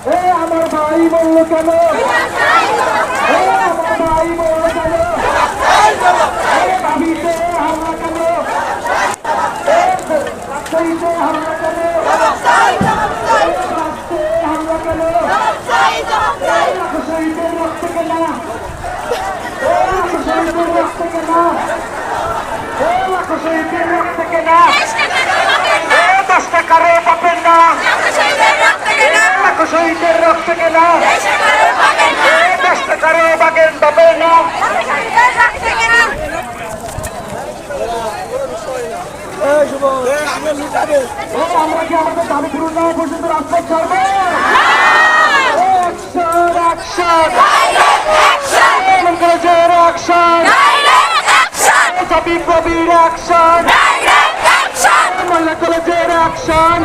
আমার ভাই বলল কেন? আমার ভাই বলল কেন? দাবিতে হামলা কেন? রাজশাহীতে হামলা কেন? রাষ্ট্রে হামলা কেন? শহীদের রক্ত কেন? শহীদের রক্ত কেন? শহীদের রক্ত কেন? 10 টাকারও পাবেন না। শহীদের রক্ত কেন? 10 টাকারও বাগেন পাবে না। আমরা কি আমাদের দাবি পূরণ না পর্যন্ত রাজপথ ছাড়বো? কলেজের অ্যাকশন